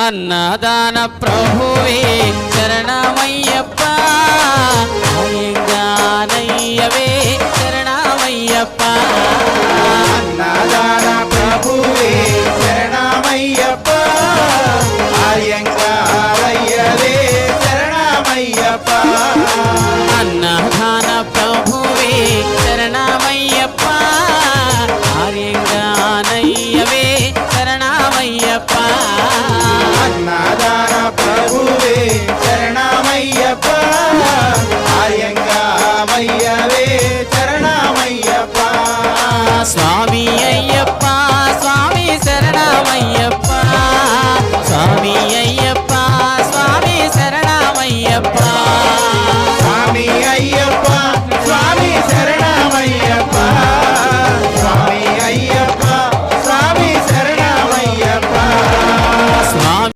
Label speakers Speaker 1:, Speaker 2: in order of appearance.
Speaker 1: అన్నదాన ప్రభువే శరణమయ్యప్ప అయ్యంగారయ్యవే శరణమయ్యప్ప
Speaker 2: అన్నదాన ప్రభువే శరణమయ్యప్ప అయ్యంగారయ్యవే శరణమయ్యప్ప
Speaker 1: అన్నదాన ప్రభువే శరణమయ్యప్ప ఆర్యంగానయ్యవే శరణమయ్యప్ప
Speaker 2: అన్నదాన ప్రభువే శరణమయ్యప్ప